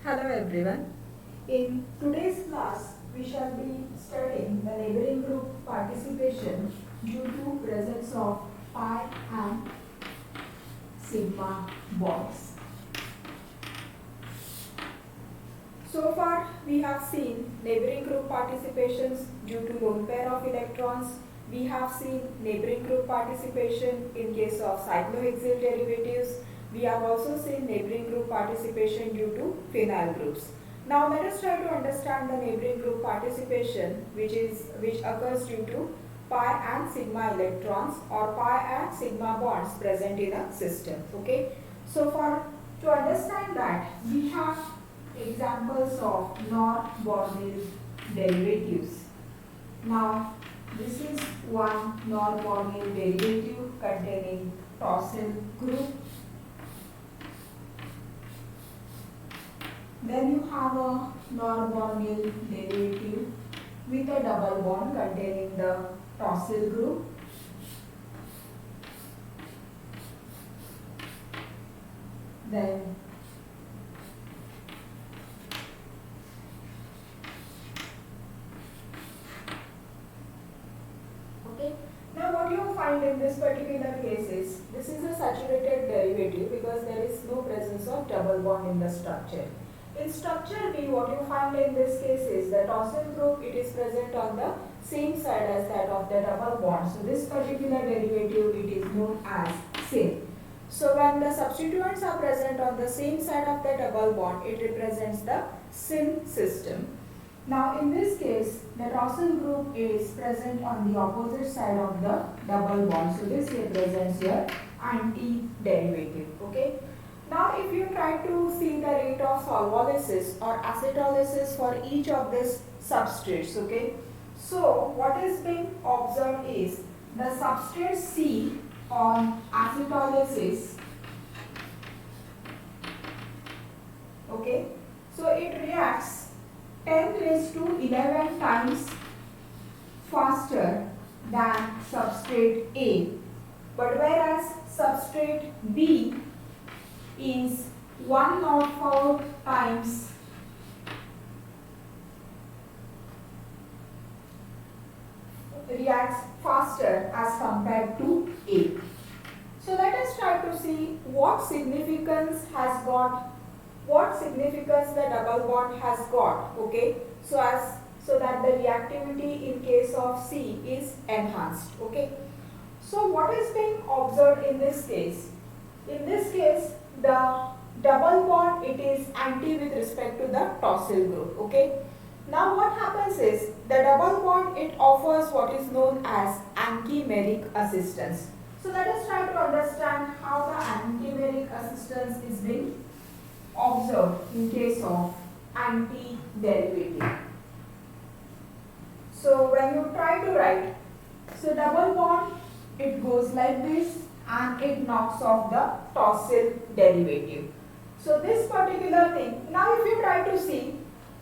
Hello everyone. In today's class, we shall be studying the neighboring group participation due to presence of pi and sigma bonds. So far, we have seen neighboring group participations due to lone pair of electrons. We have seen neighboring group participation in case of cyclohexyl derivatives. We have also seen neighboring group participation due to phenyl groups. Now let us try to understand the neighboring group participation which occurs due to pi and sigma electrons or pi and sigma bonds present in a system. Okay. So to understand that, we have examples of non-Borel derivatives. Now this is one non-Borel derivative containing tosyl group. Then you have a non-Borel derivative with a double bond containing the tosyl group. Then now what you find in this particular case is, this is a saturated derivative because there is no presence of double bond in the structure. In structure B, what you find in this case is the tosyl group, it is present on the same side as that of the double bond. So this particular derivative, it is known as syn. So when the substituents are present on the same side of the double bond, it represents the syn system. Now in this case, the tosyl group is present on the opposite side of the double bond. So this represents your anti-derivative. Okay. Now if you try to see the rate of solvolysis or acetylysis for each of these substrates, okay. So what is being observed is the substrate C on acetylysis, okay. So it reacts 10 raised to 11 times faster than substrate A, but whereas substrate B is 104 times reacts faster as compared to A. So let us try to see what significance the double bond has got, okay, so that the reactivity in case of C is enhanced, okay. So what is being observed in this case? In this case, the double bond, it is anti with respect to the tosyl group, okay. Now what happens is, the double bond, it offers what is known as anchimeric assistance. So let us try to understand how the anchimeric assistance is being observed in case of anti-derivative. So when you try to write, so double bond, it goes like this and it knocks off the tosyl derivative. So this particular thing, now if you try to see,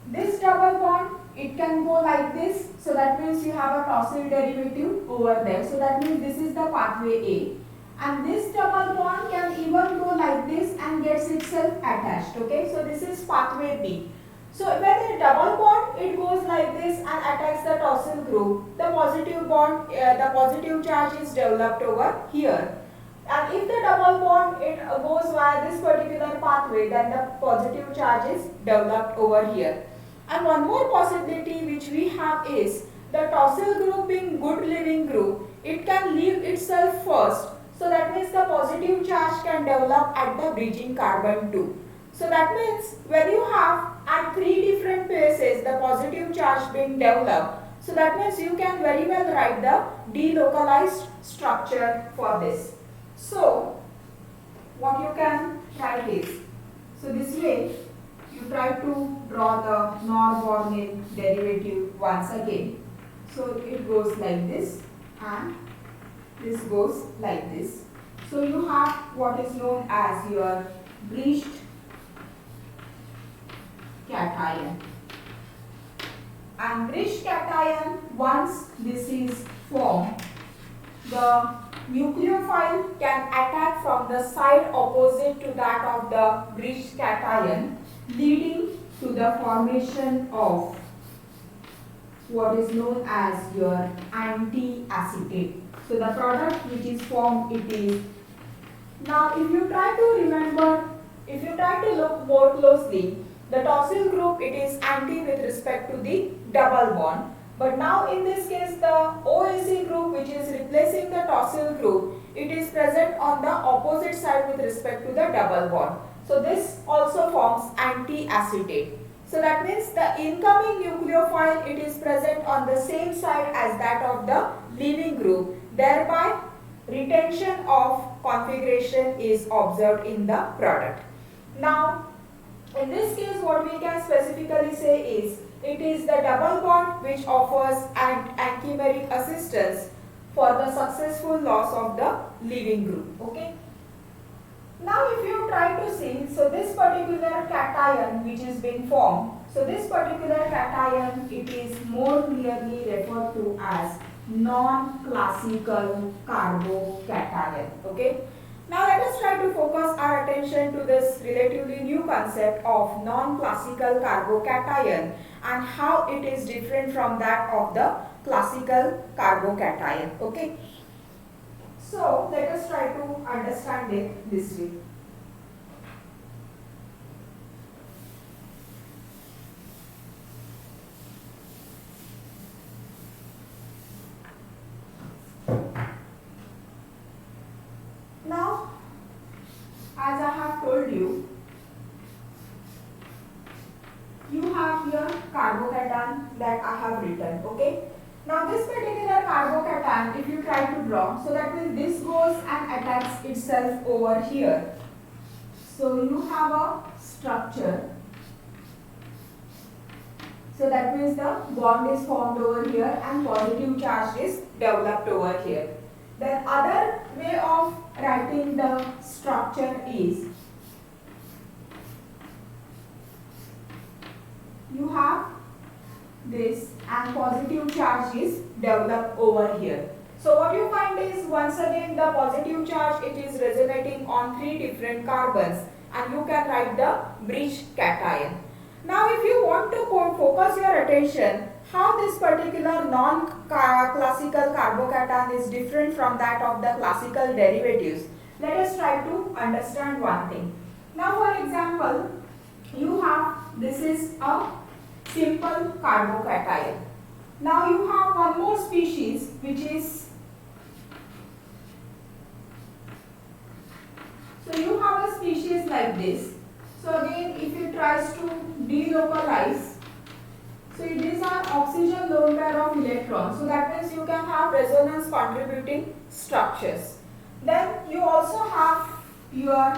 this double bond, it can go like this, so that means you have a tosyl derivative over there. So that means this is the pathway A. And this double bond can even go like this and gets itself attached, okay. So this is pathway B. So when a double bond, it goes like this and attacks the tosyl group, the positive bond, the positive charge is developed over here. And if the double bond, it goes via this particular pathway, then the positive charge is developed over here. And one more possibility which we have is, the tosyl group being good leaving group, it can leave itself first. So that means the positive charge can develop at the bridging carbon too. So that means when you have at 3 different places the positive charge being developed, so that means you can very well write the delocalized structure for this. So what you can write is, so this way you try to draw the non-Borel derivative once again. So it goes like this and this goes like this. So you have what is known as your bleached cation. And bleached cation, once this is formed, the nucleophile can attack from the side opposite to that of the bleached cation leading to the formation of what is known as your antiacetate. So the product which is formed, it is. Now if you try to remember, if you try to look more closely, the tosyl group, it is anti with respect to the double bond. But now in this case, the OAC group, which is replacing the tosyl group, it is present on the opposite side with respect to the double bond. So this also forms antiacetate. So that means the incoming nucleophile, it is present on the same side as that of the leaving group. Thereby retention of configuration is observed in the product. Now in this case, what we can specifically say is, it is the double bond which offers an anchimeric assistance for the successful loss of the leaving group. Okay. Now if you try to see, so this particular cation which is being formed, so this particular cation, it is more clearly referred to as non-classical carbocation. Okay. Now let us try to focus our attention to this relatively new concept of non-classical carbocation and how it is different from that of the classical carbocation. Okay. So let us try to understand it this way. Now, as I have told you, you have here carbocation that I have written. Okay. Now this particular carbocation, if you try to draw, so that means this goes and attacks itself over here. So you have a structure. So that means the bond is formed over here and positive charge is developed over here. The other way of writing the structure is, you have this and positive charge is developed over here. So what you find is, once again the positive charge, it is resonating on 3 different carbons and you can write the bridge cation. Now if you want to focus your attention how this particular non-classical carbocation is different from that of the classical derivatives, let us try to understand one thing. Now for example, you have, this is a simple carbocation. Now you have one more species which is, so you have a species like this. So again, if it tries to delocalize, so these are oxygen lone pair of electrons. So that means you can have resonance contributing structures. Then you also have your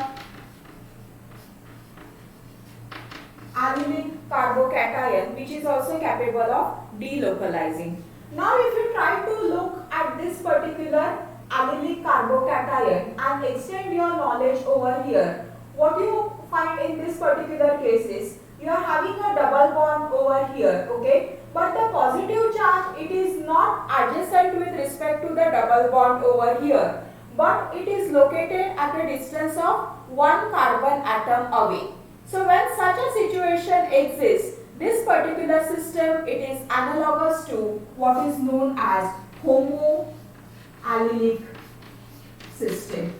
allylic carbocation which is also capable of delocalizing. Now if you try to look at this particular allylic carbocation and extend your knowledge over here, what you find in this particular case is, you are having a double bond over here, okay, but the positive charge, it is not adjacent with respect to the double bond over here, but it is located at a distance of 1 carbon atom away. So when such a situation exists, this particular system, it is analogous to what is known as homoallylic system.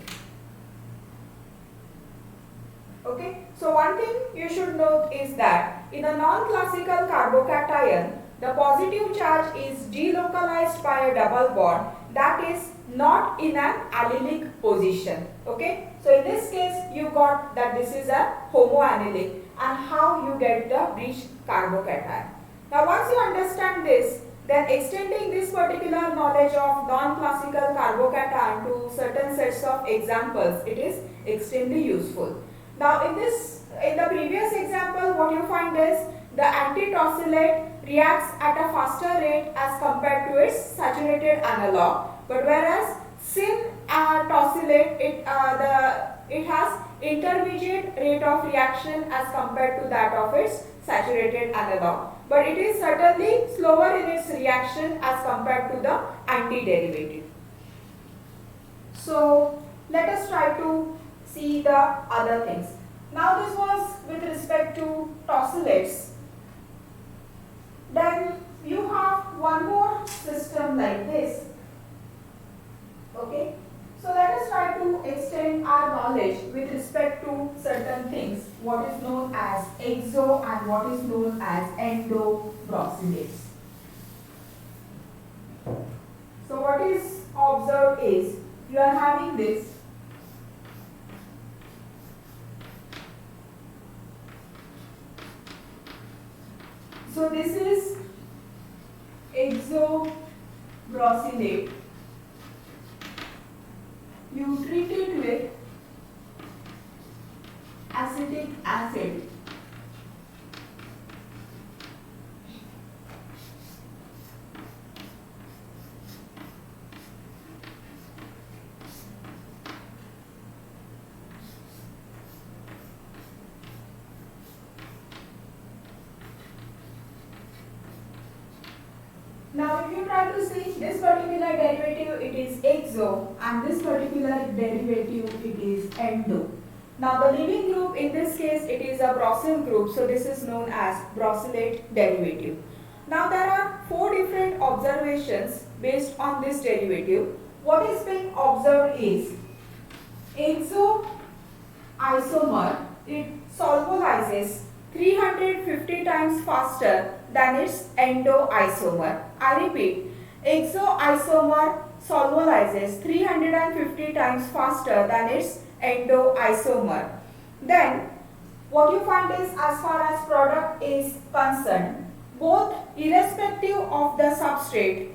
Okay. So one thing you should note is that in a non-classical carbocation, the positive charge is delocalized by a double bond that is not in an allylic position. Okay. So in this case, you got that this is a homoallylic and how you get the bridge carbocation. Now once you understand this, then extending this particular knowledge of non-classical carbocation to certain sets of examples, it is extremely useful. Now in the previous example, what you find is the antitosylate reacts at a faster rate as compared to its saturated analog, but whereas syn-tosylate, it has intermediate rate of reaction as compared to that of its saturated analog, but it is certainly slower in its reaction as compared to the antiderivative. So let us try to see the other things. Now this was with respect to brosylates. Then you have one more system like this. Okay. So let us try to extend our knowledge with respect to certain things. What is known as exo and what is known as endobrosylates. So what is observed is you are having this. So this is exobroselate. You treat it with acetic acid. Now if you try to see this particular derivative, it is exo, and this particular derivative, it is endo. Now the leaving group, in this case it is a brosyl group, so this is known as brosylate derivative. Now there are 4 different observations based on this derivative. What is being observed is exo isomer, it solubilizes 350 times faster than its endo isomer. I repeat, exo isomer solubilizes 350 times faster than its endo isomer. Then what you find is, as far as product is concerned, both irrespective of the substrate,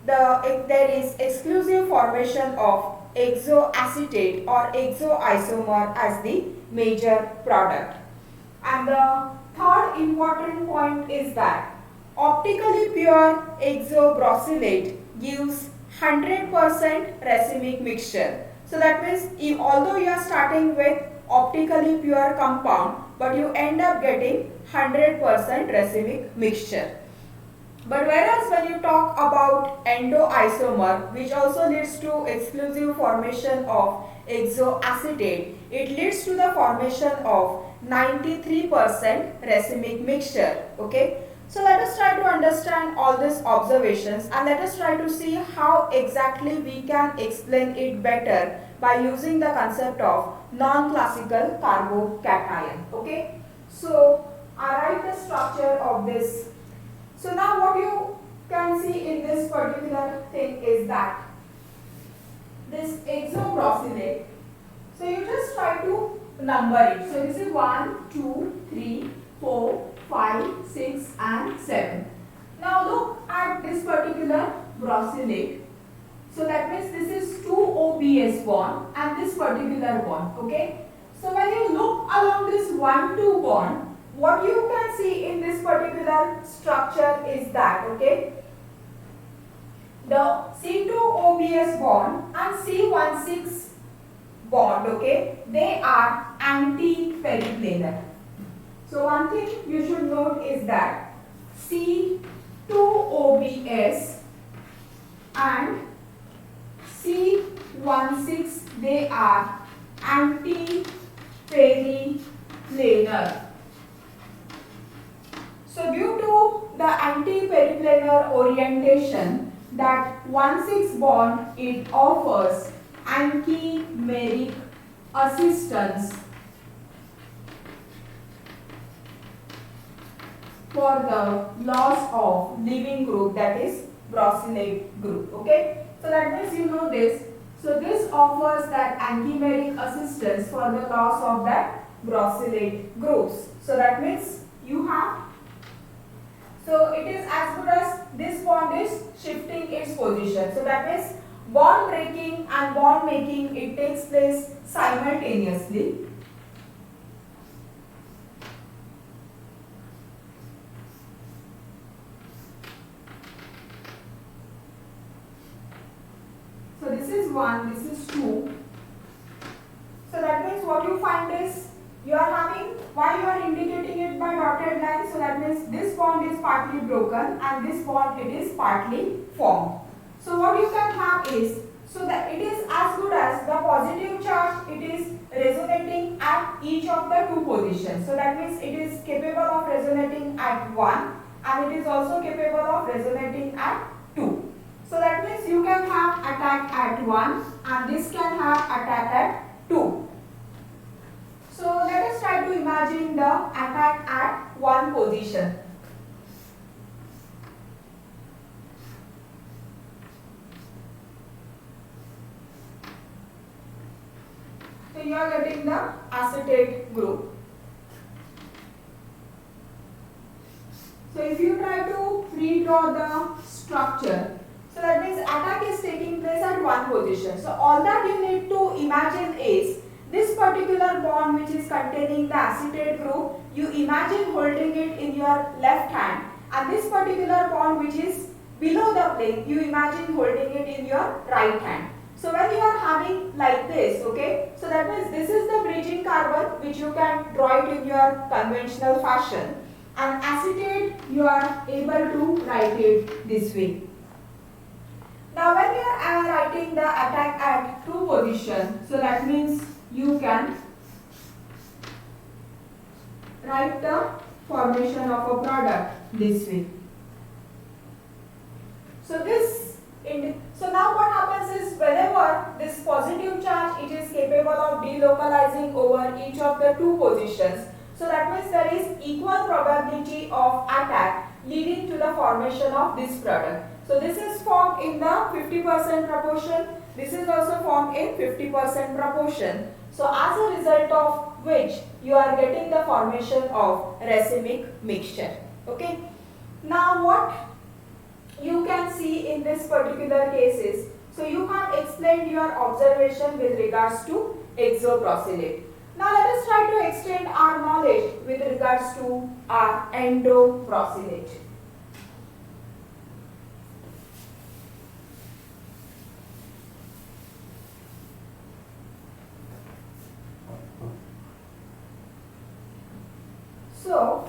there is exclusive formation of exoacetate or exoisomer as the major product. And the third important point is that optically pure exobrosylate gives 100% racemic mixture. So that means although you are starting with optically pure compound, but you end up getting 100% racemic mixture. But whereas when you talk about endoisomer, which also leads to exclusive formation of exoacetate, it leads to the formation of 93% racemic mixture. Okay. So let us try to understand all these observations and let us try to see how exactly we can explain it better by using the concept of non-classical carbocation. Okay. So I write the structure of this. So now what you can see in this particular thing is that this exobrosylate, so you just try to number it. So this is 1, 2, 3, 4, 5, 6 and 7. Now look at this particular brosylate. So that means this is 2 OBS bond and this particular bond. Okay. So when you look along this 1,2 bond, what you can see in this particular structure is that, okay, the C2OBS bond and C16 bond, okay, they are anti-periplanar. So one thing you should note is that C2OBS and C16, they are anti-periplanar. So due to the anti-periplanar orientation, that 1,6 bond, it offers ankymeric assistance for the loss of leaving group, that is brosylate group. Okay. So that means you know this. So this offers that ankymeric assistance for the loss of that brosylate groups. So that means you have, so it is as good as this bond is shifting its position. So that means bond breaking and bond making, it takes place simultaneously. So this is 1, this is 2. So that means what you find is, you are having, why you are indicating it by dotted line? So that means this bond is partly broken and this bond, it is partly formed. So what you can have is, So that it is as good as the positive charge, it is resonating at each of the two positions. So that means it is capable of resonating at 1 and it is also capable of resonating at 2. So that means you can have attack at 1 and this can have attack at 2. So let us try to imagine the attack at 1 position. So you are getting the acetate group. So if you try to redraw the structure, so that means attack is taking place at 1 position. So all that you need to imagine is this particular bond which is containing the acetate group, you imagine holding it in your left hand, and this particular bond which is below the plane, you imagine holding it in your right hand. So when you are having like this, okay, so that means this is the bridging carbon which you can draw it in your conventional fashion, and acetate you are able to write it this way. Now when you are writing the attack at 2 position, so that means you can write the formation of a product this way. So now what happens is whenever this positive charge it is capable of delocalizing over each of the 2 positions, so that means there is equal probability of attack leading to the formation of this product. So this is formed in the 50% proportion, this is also formed in 50% proportion. So as a result of which you are getting the formation of racemic mixture. Okay. Now what you can see in this particular cases, so you have explained your observation with regards to hexabrosylate. Now let us try to extend our knowledge with regards to our endobrosylate. So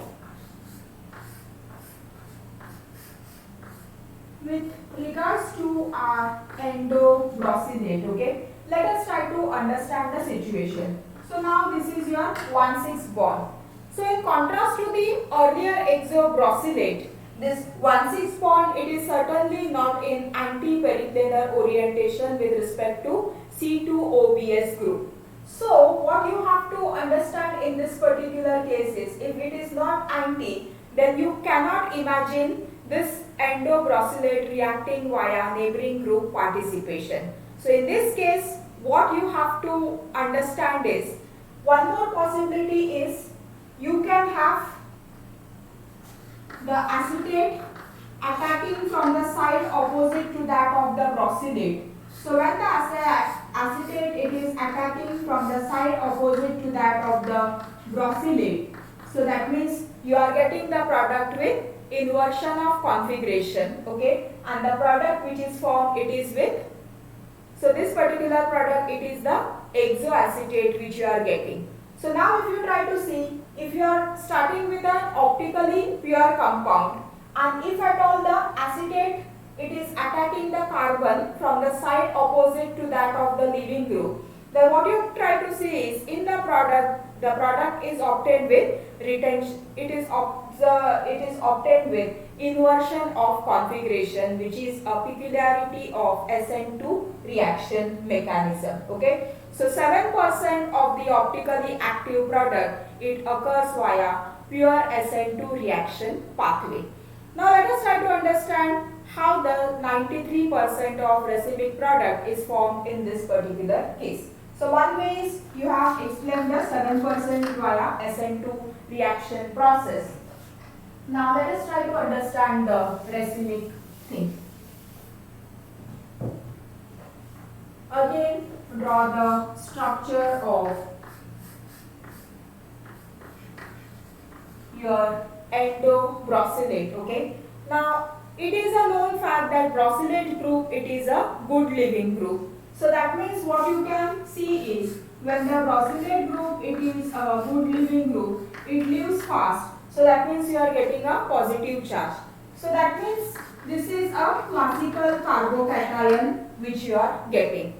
with regards to our endobrosylate, okay, let us try to understand the situation. So now this is your 1,6 bond. So in contrast to the earlier hexabrosylate, this 1,6 bond, it is certainly not in anti-periplanar orientation with respect to C2OBS group. So what you have to understand in this particular case is, if it is not anti, then you cannot imagine this endobrosylate reacting via neighboring group participation. So in this case, what you have to understand is, one more possibility is you can have the acetate attacking from the side opposite to that of the brosylate. So when the acetate it is attacking from the side opposite to that of the brosylate, so that means you are getting the product with inversion of configuration, okay, and the product which is formed, it is with, so this particular product, it is the hexoacetate which you are getting. So now if you try to see, if you are starting with an optically pure compound, and if at all the acetate it is attacking the carbon from the side opposite to that of the leaving group, then what you try to see is, in the product is obtained with retention, it is obtained with inversion of configuration, which is a peculiarity of SN2 reaction mechanism. Okay, so 7% of the optically active product, it occurs via pure SN2 reaction pathway. Now let us try to understand how the 93% of racemic product is formed in this particular case. So one way is, you have explained the 7% via SN2 reaction process. Now let us try to understand the racemic thing. Again, draw the structure of your endobrosylate. Okay. Now it is a known fact that brosylate group, it is a good living group. So that means what you can see is, when the brosylate group, it is a good living group, it lives fast. So that means you are getting a positive charge. So that means this is a classical carbocation which you are getting.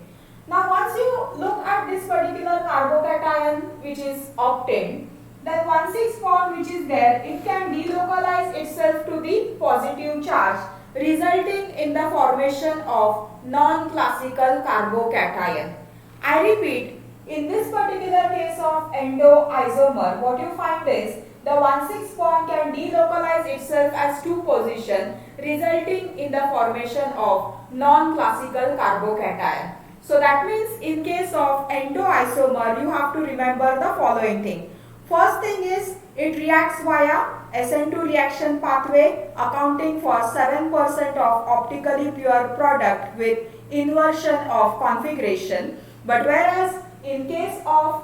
Now once you look at this particular carbocation which is obtained, then 1,6 bond which is there, it can delocalize itself to the positive charge, resulting in the formation of non-classical carbocation. I repeat, in this particular case of endoisomer, what you find is the 1,6 bond can delocalize itself as two position, resulting in the formation of non-classical carbocation. So that means in case of endoisomer, you have to remember the following thing. First thing is it reacts via SN2 reaction pathway, accounting for 7% of optically pure product with inversion of configuration. But whereas in case of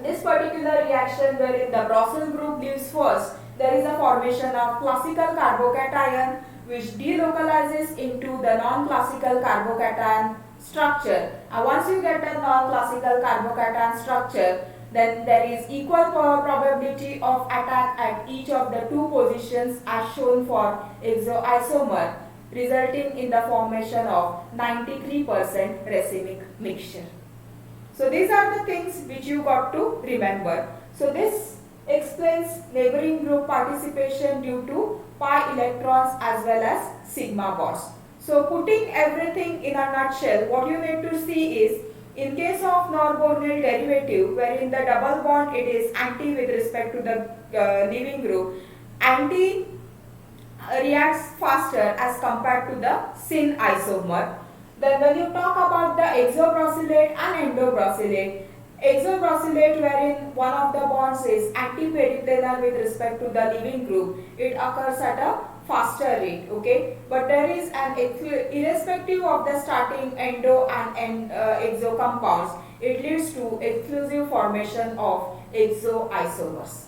this particular reaction wherein the Brussels group leaves first, there is a formation of classical carbocation which delocalizes into the non-classical carbocation structure. And once you get a non-classical carbocation structure, then there is equal probability of attack at each of the two positions as shown for exoisomer, resulting in the formation of 93% racemic mixture. So these are the things which you got to remember. So this explains neighboring group participation due to pi electrons as well as sigma bonds. So putting everything in a nutshell, what you need to see is, in case of non-Borel derivative, wherein the double bond it is anti with respect to the leaving group, anti reacts faster as compared to the syn isomer. Then when you talk about the exobrosylate and endobrosylate, exobrosylate wherein one of the bonds is anti-periplanar with respect to the leaving group, it occurs at a faster rate, okay, but there is an irrespective of the starting endo and exo compounds, it leads to exclusive formation of exoisomers.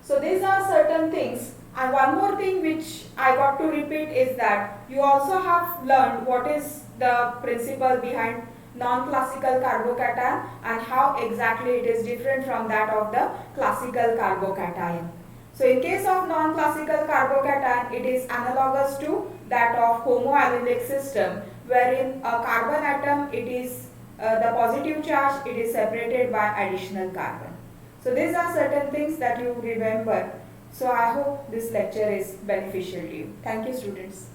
So these are certain things. And one more thing which I got to repeat is that you also have learned what is the principle behind non-classical carbocation and how exactly it is different from that of the classical carbocation. So in case of non-classical carbocation, it is analogous to that of homoallylic system, wherein a carbon atom, it is the positive charge, it is separated by additional carbon. So these are certain things that you remember. So I hope this lecture is beneficial to you. Thank you, students.